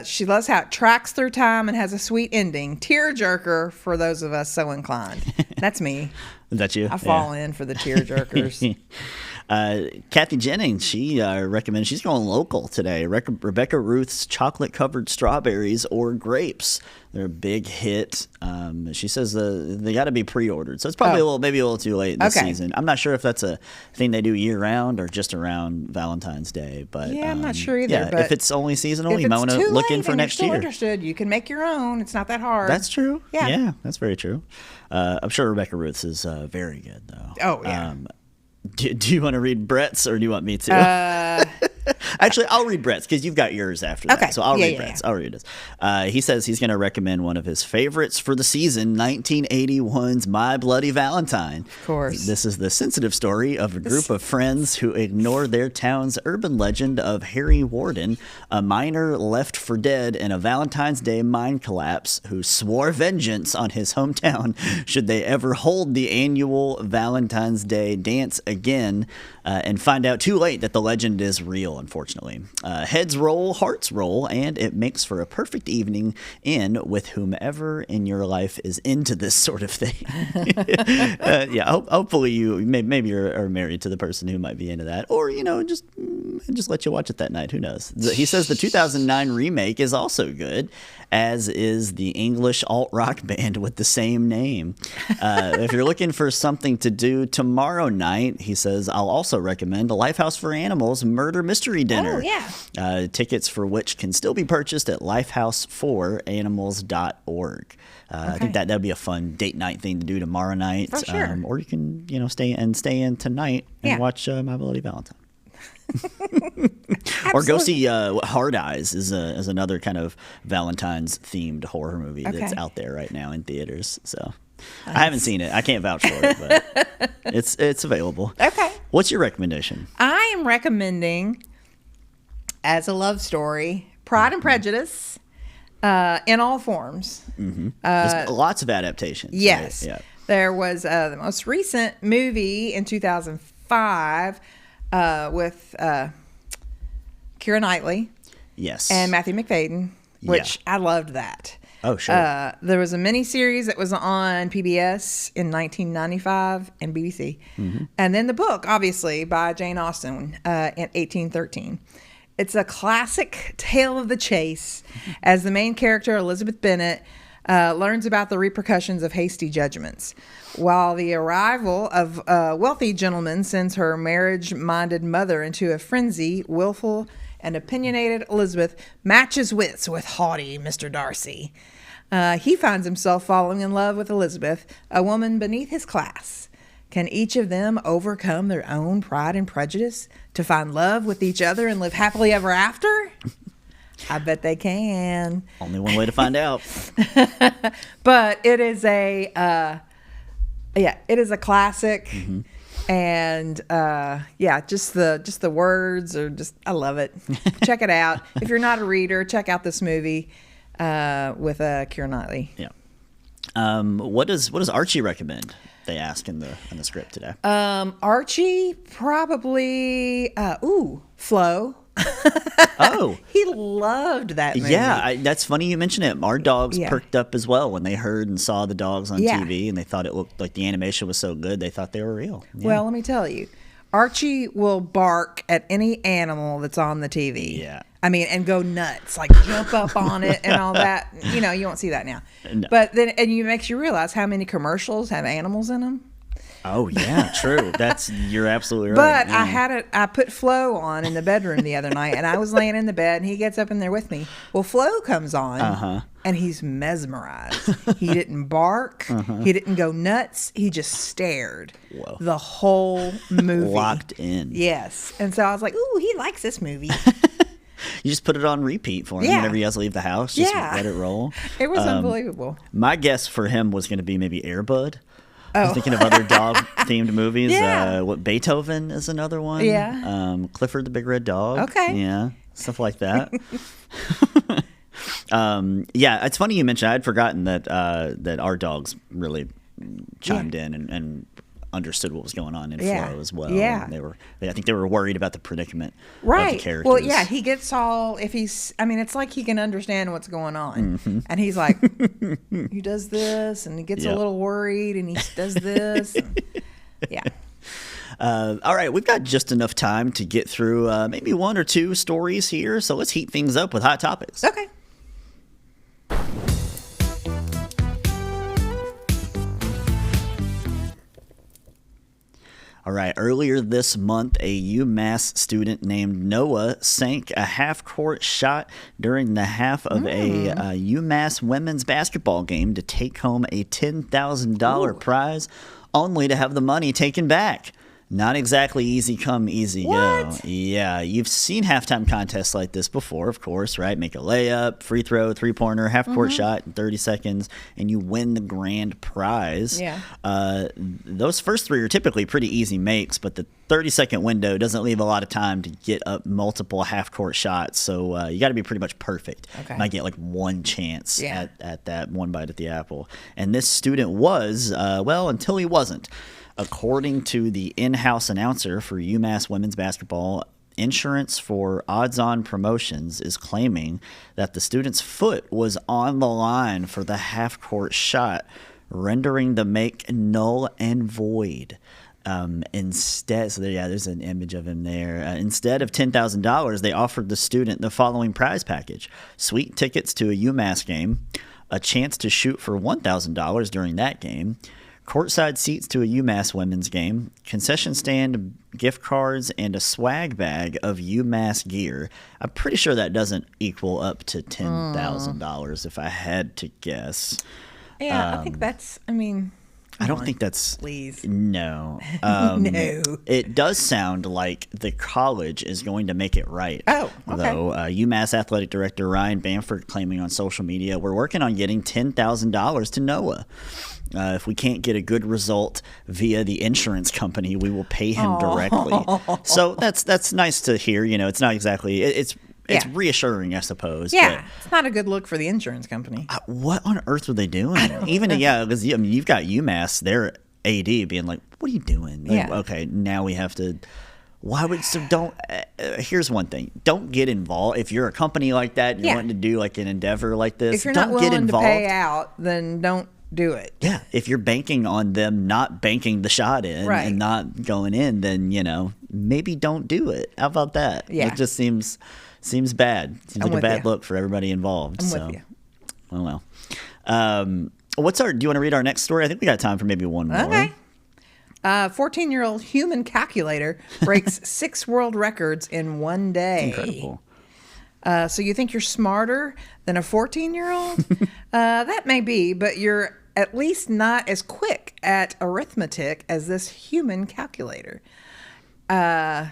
She loves how it tracks through time and has a sweet ending. Tearjerker for those of us so inclined. That's me. Is that you? I fall in for the tearjerkers. Kathy Jennings, she recommends, she's going local today. Rebecca Ruth's Chocolate Covered Strawberries or Grapes. They're a big hit. She says they got to be pre-ordered. So it's probably maybe a little too late in the season. I'm not sure if that's a thing they do year round or just around Valentine's Day. But I'm not sure either. Yeah, but if it's only seasonal, you might want to look in for next year. If you're still interested, you can make your own. It's not that hard. That's true. Yeah, that's very true. I'm sure Rebecca Ruth's is very good, though. Oh, yeah. Do you want to read Brett's or do you want me to? Actually, I'll read Brett's because you've got yours after that. Okay. So I'll read Brett's. I'll read his. He says he's going to recommend one of his favorites for the season, 1981's My Bloody Valentine. Of course. This is the sensitive story of a group of friends who ignore their town's urban legend of Harry Warden, a miner left for dead in a Valentine's Day mine collapse who swore vengeance on his hometown should they ever hold the annual Valentine's Day dance again, and find out too late that the legend is real, unfortunately. Heads roll, hearts roll, and it makes for a perfect evening with whomever in your life is into this sort of thing. Hopefully you maybe are married to the person who might be into that, or just let you watch it that night. Who knows? He says the 2009 remake is also good, as is the English alt-rock band with the same name. If you're looking for something to do tomorrow night, he says, I'll also recommend a Lifehouse for Animals Murder Mystery Dinner. Oh, yeah. Tickets for which can still be purchased at lifehouseforanimals.org. I think that'd be a fun date night thing to do tomorrow night. For sure. Or you can, stay in tonight and watch My Bloody Valentine. Or go see Hard Eyes is another kind of Valentine's themed horror movie that's out there right now in theaters. So I haven't seen it. I can't vouch for it, but it's available. Okay. What's your recommendation? I am recommending, as a love story, Pride and Prejudice, in all forms. There's lots of adaptations. Yes. Right? Yeah. There was the most recent movie in 2005 with Keira Knightley Yes. and Matthew McFadden, which I loved that. Oh, sure. There was a miniseries that was on PBS in 1995 and BBC. And then the book, obviously, by Jane Austen in 1813. It's a classic tale of the chase as the main character, Elizabeth Bennet, learns about the repercussions of hasty judgments. While the arrival of a wealthy gentleman sends her marriage-minded mother into a frenzy, willful and opinionated Elizabeth matches wits with haughty Mr. Darcy. He finds himself falling in love with Elizabeth, a woman beneath his class. Can each of them overcome their own pride and prejudice to find love with each other and live happily ever after? I bet they can. Only one way to find out. But it is it is a classic. And just the words are just, I love it. Check it out. If you're not a reader, check out this movie with Keira Knightley. Yeah. What does Archie recommend? They ask in the script today. Archie probably Flo. Oh, He loved that movie. yeah, that's funny you mention it. Our dogs Yeah. perked up as well when they heard and saw the dogs on Yeah. TV, and they thought it looked like the animation was so good they thought they were real. Yeah. Well, let me tell you, Archie will bark at any animal that's on the TV. Yeah. I mean, and go nuts, like jump up on it and all that. You know, you won't see that now. No. But then, and it makes you realize how many commercials have animals in them. Oh yeah, true. You're absolutely right. But Yeah. I put Flo on in the bedroom the other night, and I was laying in the bed, and he gets up in there with me. Well, Flo comes on, and he's mesmerized. He didn't bark. He didn't go nuts. He just stared Whoa. the whole movie. Locked in. Yes. And so I was like, ooh, he likes this movie. You just put it on repeat for him Yeah. whenever you guys leave the house. Just Yeah. let it roll. It was unbelievable. My guess for him was going to be maybe Air Bud. I was thinking of other dog-themed movies. Yeah. What Beethoven is another one. Yeah. Clifford the Big Red Dog. Okay. Yeah, stuff like that. Yeah, it's funny you mentioned. I'd forgotten that our dogs really chimed in and understood what was going on in Yeah. Flo as well. Yeah. And I think they were worried about the predicament of the Right. characters. Well, yeah, he gets all, it's like he can understand what's going on. Mm-hmm. And he's like, he does this, and he gets Yep. a little worried, and he does this. And, yeah. All right, we've got just enough time to get through maybe one or two stories here, so let's heat things up with hot topics. Okay. All right, earlier this month, a UMass student named Noah sank a half-court shot during the half of a UMass women's basketball game to take home a $10,000 prize, only to have the money taken back. Not exactly easy come, easy go. What? Yeah, you've seen halftime contests like this before, of course, right? Make a layup, free throw, three-pointer, half-court shot in 30 seconds, and you win the grand prize. Yeah. Those first three are typically pretty easy makes, but the 30-second window doesn't leave a lot of time to get up multiple half-court shots, so you got to be pretty much perfect. Okay. Might get like one chance Yeah. at that one bite at the apple. And this student was, until he wasn't. According to the in-house announcer for UMass women's basketball, Insurance for Odds-On Promotions is claiming that the student's foot was on the line for the half-court shot, rendering the make null and void. Instead, there's an image of him there. Instead of $10,000, they offered the student the following prize package: suite tickets to a UMass game, a chance to shoot for $1,000 during that game, courtside seats to a UMass women's game, concession stand gift cards, and a swag bag of UMass gear. I'm pretty sure that doesn't equal up to $10,000 if I had to guess. Yeah, I think that's, I don't think that's... please. No. No. It does sound like the college is going to make it right. Oh, okay. Though UMass Athletic Director Ryan Bamford claiming on social media, we're working on getting $10,000 to Noah. If we can't get a good result via the insurance company, we will pay him directly. So that's nice to hear. You know, it's not exactly... it's Yeah. reassuring, I suppose. Yeah, it's not a good look for the insurance company. But what on earth were they doing? Even because I mean, you've got UMass, their AD being like, "What are you doing?" Like, Yeah. okay, now we have to. Why would so don't? Here's one thing: don't get involved. If you're a company like that, and you're Yeah. wanting to do like an endeavor like this, If you're don't not get willing to involved. pay out, then don't do it. Yeah, if you're banking on them not banking the shot in Right. and not going in, then maybe don't do it. How about that? Yeah. It just seems bad. Seems I'm like a with you. bad look for everybody involved. I'm so, with you. well. Do you want to read our next story? I think we got time for maybe one more. Okay. 14-year-old human calculator breaks 6 world records in one day. Incredible. So you think you're smarter than a 14-year-old? That may be, but you're at least not as quick at arithmetic as this human calculator. Aryan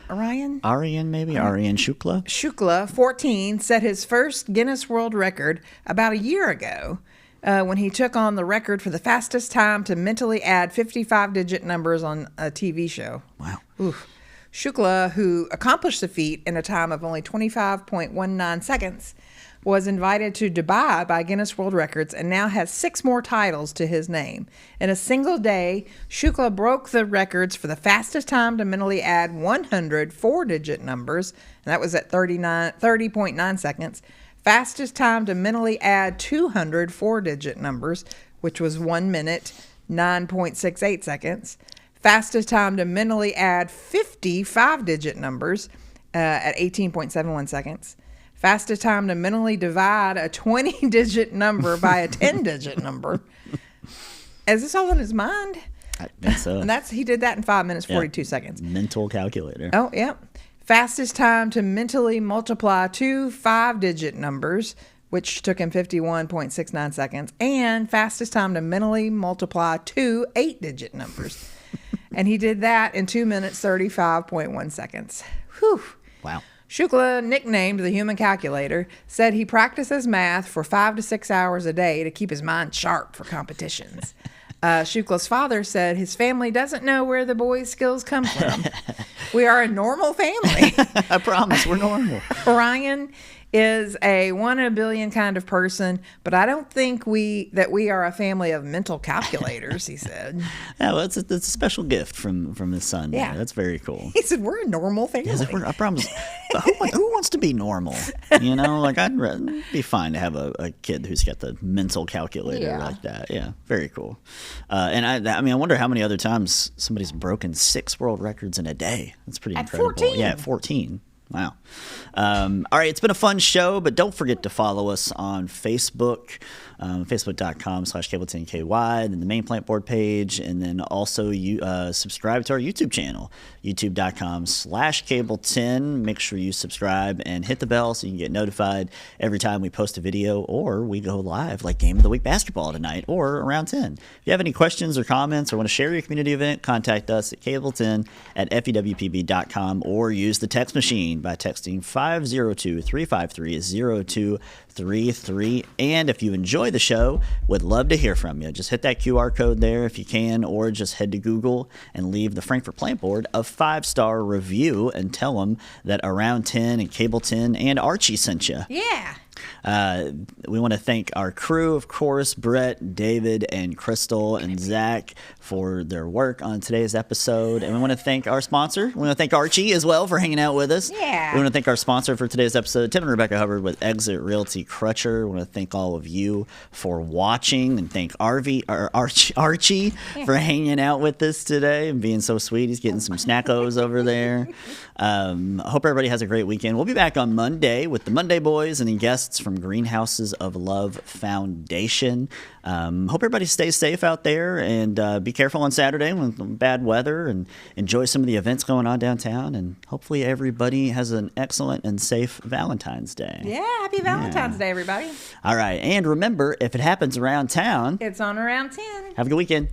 Shukla. Shukla, 14, set his first Guinness World Record about a year ago when he took on the record for the fastest time to mentally add 55-digit numbers on a TV show. Wow. Oof. Shukla, who accomplished the feat in a time of only 25.19 seconds, was invited to Dubai by Guinness World Records and now has 6 more titles to his name. In a single day, Shukla broke the records for the fastest time to mentally add 100 4-digit numbers, and that was at 30.9 seconds. Fastest time to mentally add 200 4-digit numbers, which was 1 minute, 9.68 seconds. Fastest time to mentally add 50 5-digit numbers at 18.71 seconds. Fastest time to mentally divide a 20-digit number by a 10-digit number. Is this all in his mind? I think so. And he did that in 5 minutes, 42 seconds. Mental calculator. Oh, yeah. Fastest time to mentally multiply 2 5-digit numbers, which took him 51.69 seconds. And fastest time to mentally multiply 2 8-digit numbers. And he did that in 2 minutes, 35.1 seconds. Whew. Wow. Shukla, nicknamed the human calculator, said he practices math for 5 to 6 hours a day to keep his mind sharp for competitions. Shukla's father said his family doesn't know where the boy's skills come from. We are a normal family. I promise, we're normal. Ryan is a 1 in a billion kind of person, but I don't think we are a family of mental calculators, he said. Yeah, well, it's a special gift from his son. there. Yeah. That's very cool. He said, we're a normal family. I promise. But who wants to be normal? I'd be fine to have a kid who's got the mental calculator like that. Yeah, very cool. And I wonder how many other times somebody's broken 6 world records in a day. That's pretty incredible. 14. Yeah, at 14. Wow. All right, it's been a fun show, but don't forget to follow us on Facebook, facebook.com/Cable10KY, then the main plant board page, and then also you subscribe to our YouTube channel, youtube.com/Cable10. Make sure you subscribe and hit the bell so you can get notified every time we post a video or we go live, like Game of the Week basketball tonight or around 10. If you have any questions or comments or want to share your community event, contact us at Cable10@FEWPB.com or use the text machine by texting 502-353-0233. And if you enjoy the show, would love to hear from you. Just hit that QR code there if you can, or just head to Google and leave the Frankfurt Plant Board a 5-star review and tell them that Around 10 and Cable 10 and Archie sent you. Yeah. We want to thank our crew, of course, Brett, David, and Crystal, and Zack for their work on today's episode. And we want to thank our sponsor. We want to thank Archie as well for hanging out with us. Yeah. We want to thank our sponsor for today's episode, Tim and Rebecca Hubbard with Exit Realty Crutcher. We want to thank all of you for watching and thank Archie for hanging out with us today and being so sweet. He's getting some snackos over there. I hope everybody has a great weekend. We'll be back on Monday with the Monday Boys and then guests from Greenhouses of Love Foundation. Hope everybody stays safe out there and be careful on Saturday with bad weather and enjoy some of the events going on downtown. And hopefully everybody has an excellent and safe Valentine's Day. Yeah, happy Valentine's Day, everybody. All right. And remember, if it happens around town, It's on Around 10. have a good weekend.